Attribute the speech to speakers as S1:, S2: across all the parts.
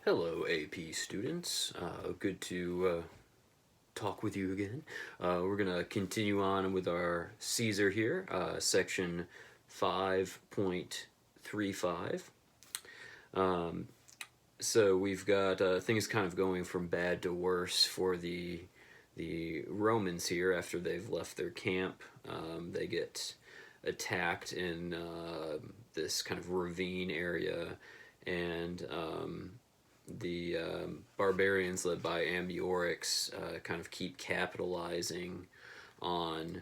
S1: Hello, AP students. Good to talk with you again. We're going to continue on with our Caesar here, section 5.35. So we've got things kind of going from bad to worse for the Romans here after they've left their camp. They get attacked in this kind of ravine area, and the barbarians led by Ambiorix kind of keep capitalizing on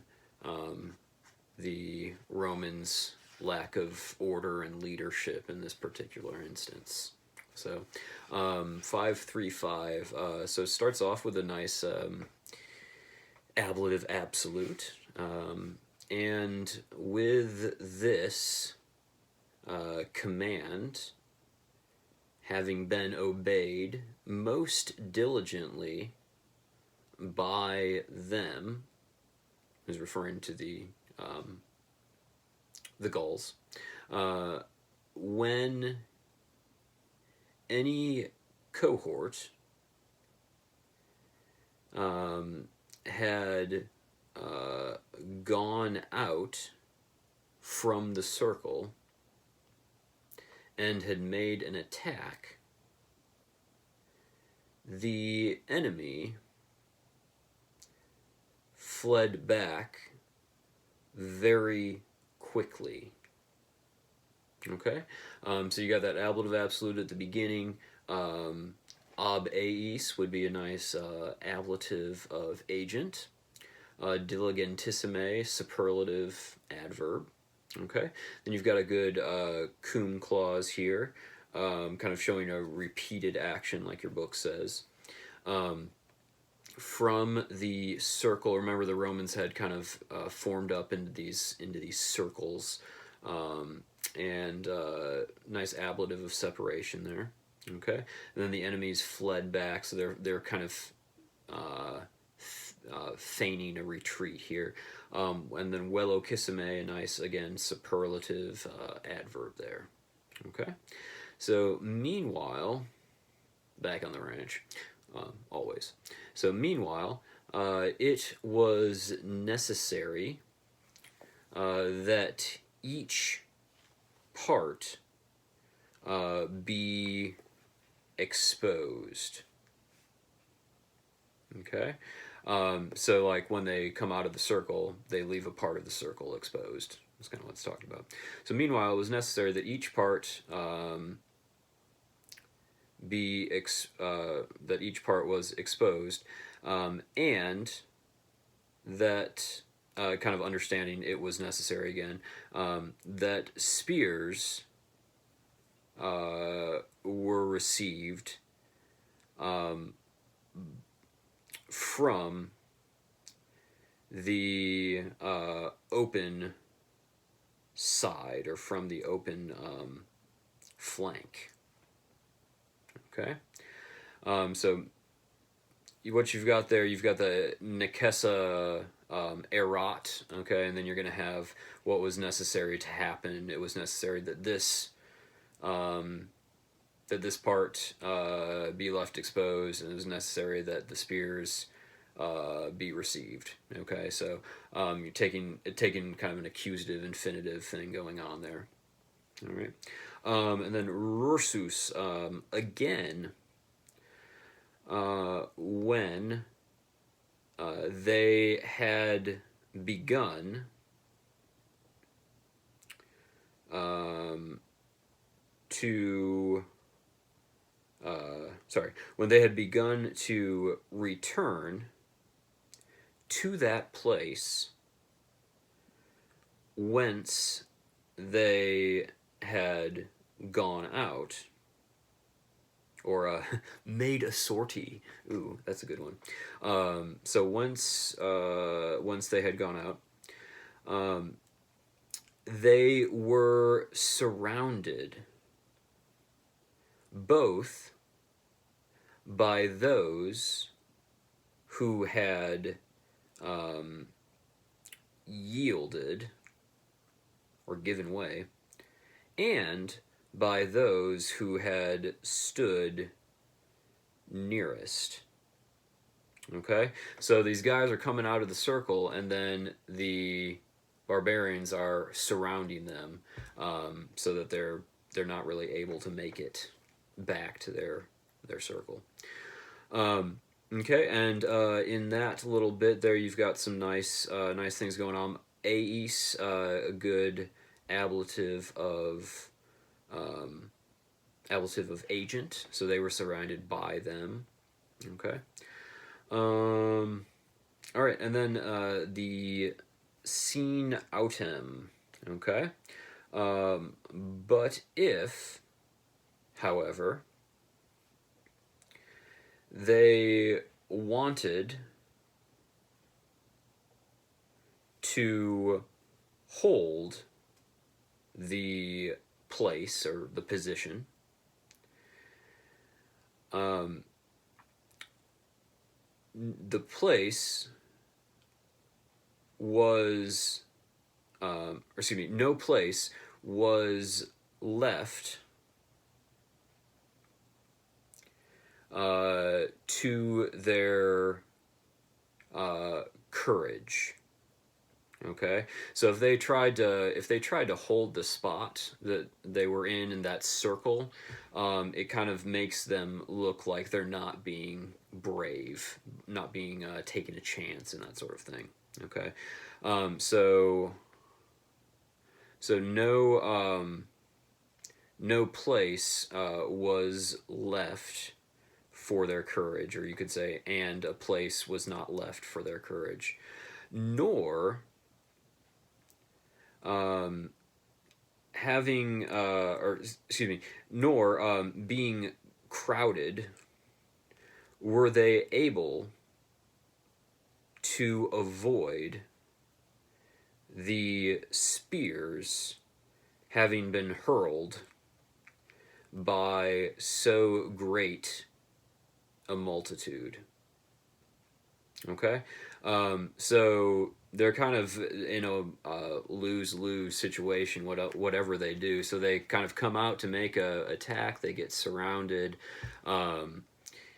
S1: the Romans' lack of order and leadership in this particular instance. So 535. So it starts off with a nice ablative absolute. And with this command having been obeyed most diligently by them, is referring to the Gauls, when any cohort had gone out from the circle and had made an attack, the enemy fled back very quickly. Okay? So you got that ablative absolute at the beginning. Ab eis would be a nice ablative of agent. Diligentissime, superlative adverb. Okay, then you've got a good cum clause here, kind of showing a repeated action, like your book says. From the circle, remember the Romans had kind of formed up into these circles, and nice ablative of separation there. Okay, and then the enemies fled back, so they're kind of feigning a retreat here. And then velocissime, a nice, again, superlative adverb there. Okay? So, meanwhile, back on the ranch, always. So, meanwhile, it was necessary that each part be exposed. Okay? So, like, when they come out of the circle, they leave a part of the circle exposed. That's kind of what it's talking about. So, meanwhile, it was necessary that each part that each part was exposed, and that kind of understanding it was necessary again, that spears were received from the open side, or from the open flank. Okay? So what you've got there, you've got the Nekessa erat, okay, and then you're going to have what was necessary to happen. It was necessary that this part be left exposed, and it was necessary that the spears be received. Okay, so you're taking kind of an accusative infinitive thing going on there. All right, and then rursus, again, when they had begun when they had begun to return to that place whence they had gone out, or made a sortie. Ooh, that's a good one. So once they had gone out, they were surrounded both by those who had yielded or given way, and by those who had stood nearest. Okay, so these guys are coming out of the circle, and then the barbarians are surrounding them, so that they're not really able to make it back to their circle. Okay, and in that little bit there, you've got some nice things going on. Ais, a good ablative of agent, so they were surrounded by them. Okay. All right, and then the scene autem. Okay. But if, however, they wanted to hold the place or the position, the place was, no place was left to their courage. Okay, so if they tried to hold the spot that they were in that circle, it kind of makes them look like they're not being brave, not being taking a chance, and that sort of thing. Okay, so no place was left for their courage, or you could say, and a place was not left for their courage, nor having, or excuse me, nor being crowded, were they able to avoid the spears having been hurled by so great a multitude. Okay? So they're kind of in a lose-lose situation, whatever they do. So they kind of come out to make a attack. They get surrounded.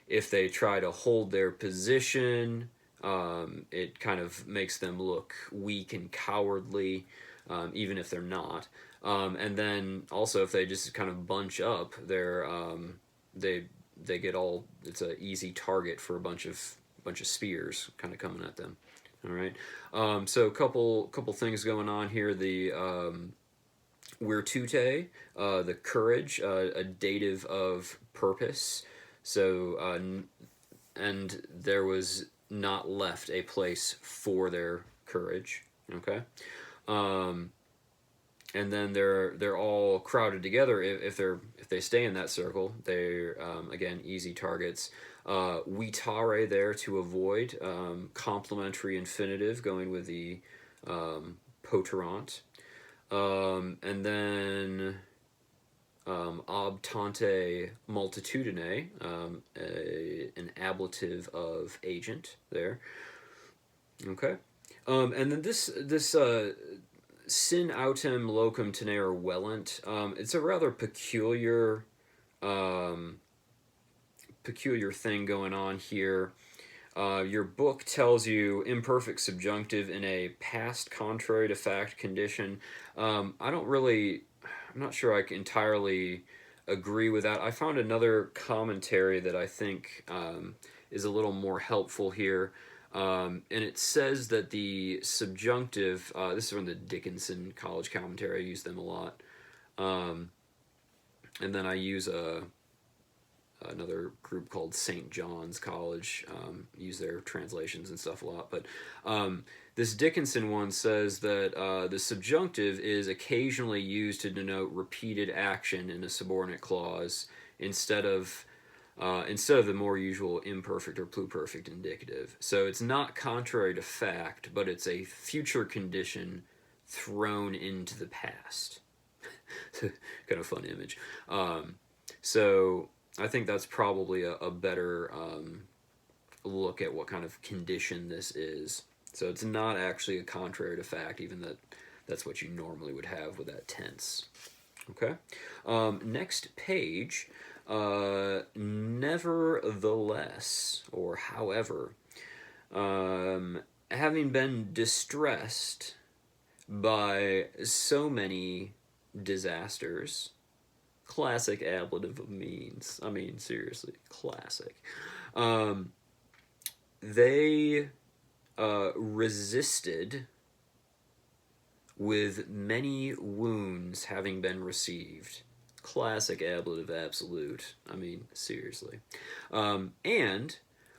S1: If they try to hold their position, it kind of makes them look weak and cowardly, even if they're not. And then also, if they just kind of bunch up, they get all. It's an easy target for a bunch of spears kind of coming at them. All right. So a couple things going on here. The virtute, the courage, a dative of purpose. So and there was not left a place for their courage. Okay. And then they're all crowded together. If they stay in that circle, they're again easy targets. Vitare there to avoid, complementary infinitive going with the poterant, and then obtante multitudine, an ablative of agent there. Okay, and then this sin autem locum tenere vellant. It's a rather peculiar thing going on here. Your book tells you imperfect subjunctive in a past contrary to fact condition. I'm not sure I can entirely agree with that. I found another commentary that I think is a little more helpful here. And it says that the subjunctive, this is from the Dickinson College Commentary, I use them a lot. And then I use another group called St. John's College, use their translations and stuff a lot. But this Dickinson one says that the subjunctive is occasionally used to denote repeated action in a subordinate clause instead of the more usual imperfect or pluperfect indicative. So it's not contrary to fact, but it's a future condition thrown into the past. Kind of fun image. So I think that's probably a better look at what kind of condition this is. So it's not actually a contrary to fact, even that's what you normally would have with that tense. Okay. Next page. Nevertheless, or however, having been distressed by so many disasters, classic ablative of means. I mean, seriously, classic. Um, they resisted with many wounds having been received. Classic ablative absolute. I mean, seriously. And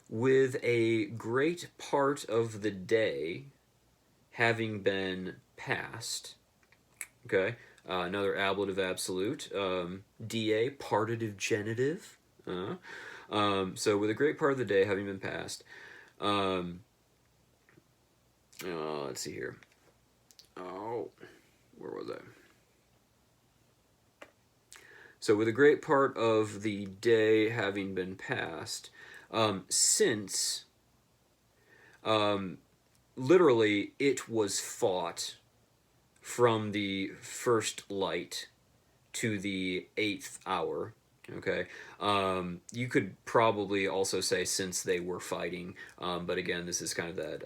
S1: with a great part of the day having been passed. Okay, another ablative absolute. Da, partitive genitive. So with a great part of the day having been passed. Um, let's see here. Oh, where was I? So with a great part of the day having been passed, since literally it was fought from the first light to the 8th hour. Okay, you could probably also say since they were fighting, but again, this is kind of that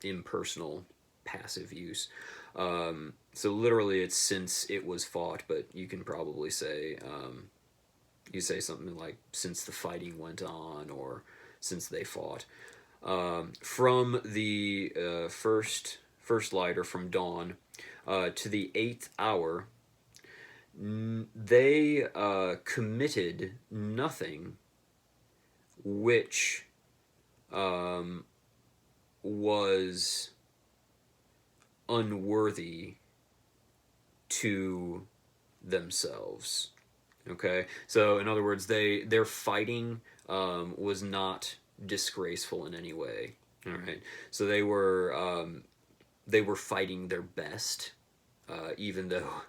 S1: impersonal passive use. So literally, it's since it was fought, but you can probably say you say something like since the fighting went on or since they fought. From the first light or from dawn to the 8th hour, they committed nothing which was unworthy to themselves. Okay, so in other words, their fighting was not disgraceful in any way. All right, so they were fighting their best, even though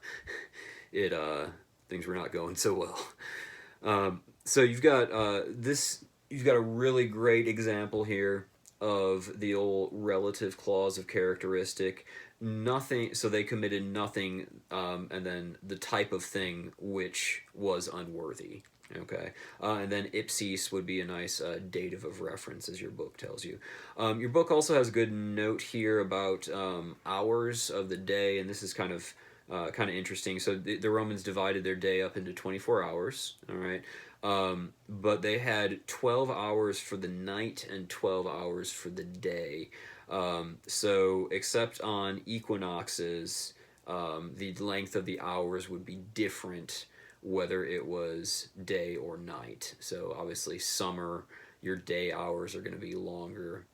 S1: it things were not going so well. So you've got this. You've got a really great example here of the old relative clause of characteristic. Nothing. So they committed nothing, and then the type of thing which was unworthy. Okay, and then ipsis would be a nice dative of reference, as your book tells you. Your book also has a good note here about hours of the day, and this is kind of interesting. So the Romans divided their day up into 24 hours. All right, but they had 12 hours for the night and 12 hours for the day. So except on equinoxes, the length of the hours would be different whether it was day or night. So obviously summer, your day hours are going to be longer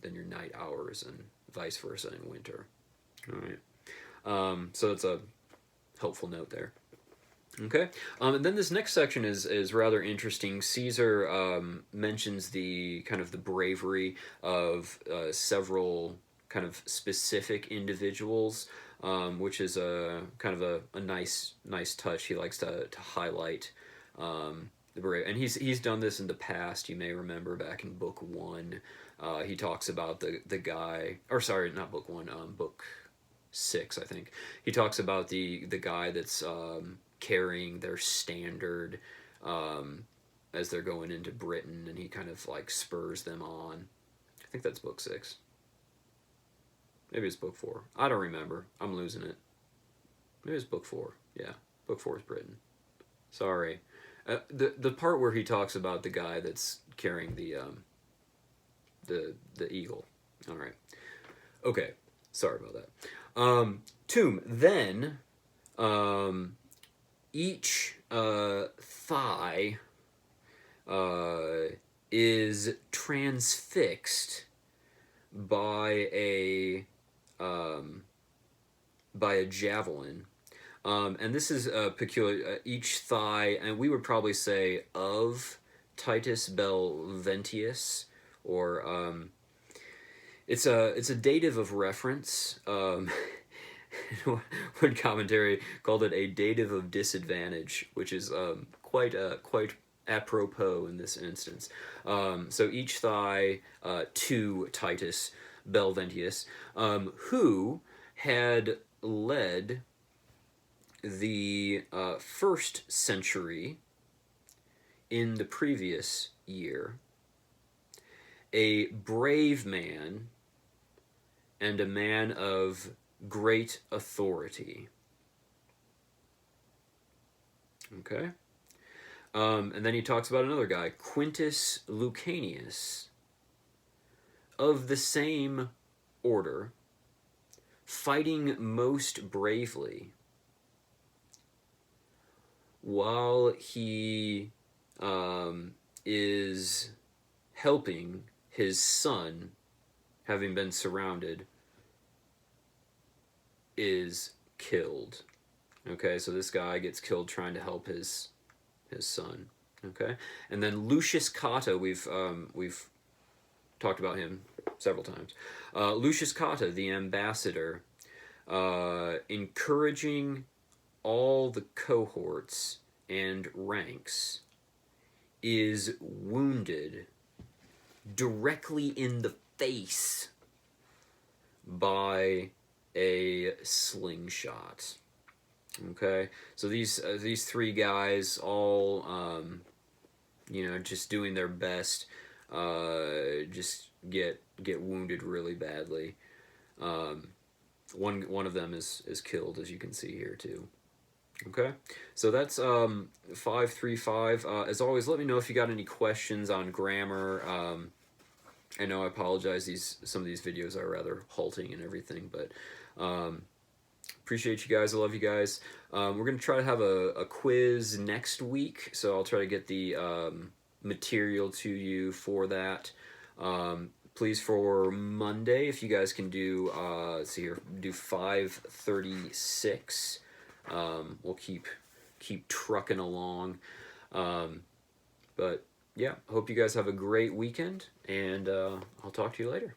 S1: than your night hours, and vice versa in winter. All right. So it's a helpful note there. Okay, and then this next section is rather interesting. Caesar mentions the kind of the bravery of several kind of specific individuals, which is a kind of a nice touch. He likes to highlight the brave, and he's done this in the past. You may remember back in book 1, he talks about the guy, or sorry, not book 1, book 6, I think. He talks about the guy that's carrying their standard as they're going into Britain, and he kind of like spurs them on. I think that's book 6. Maybe it's book 4. I don't remember. I'm losing it. Maybe it's book 4. Yeah, book 4 is Britain. Sorry. The part where he talks about the guy that's carrying the eagle. All right. Okay. Sorry about that. Tomb. Then each thigh is transfixed by a javelin, and this is peculiar. Each thigh, and we would probably say of Titus Belventius, or it's a dative of reference. One commentary called it a dative of disadvantage, which is quite apropos in this instance. So each thigh to Titus Belventius, who had led the first century in the previous year, a brave man and a man of great authority. Okay? And then he talks about another guy, Quintus Lucanius, of the same order, fighting most bravely, while he is helping his son, having been surrounded, is killed. Okay, so this guy gets killed trying to help his son. Okay, and then Lucius Cotta, we've talked about him several times. Lucius Cotta, the ambassador, encouraging all the cohorts and ranks, is wounded directly in the face by a slingshot. Okay, so these three guys all just doing their best, just get wounded really badly. One of them is killed, as you can see here too. Okay, so that's 535. As always, let me know if you got any questions on grammar. I know I apologize. Some of these videos are rather halting and everything, but appreciate you guys. I love you guys. We're gonna try to have a quiz next week, so I'll try to get the material to you for that. Please, for Monday, if you guys can do, let's see here, do 536. We'll keep trucking along. But yeah, hope you guys have a great weekend, and I'll talk to you later.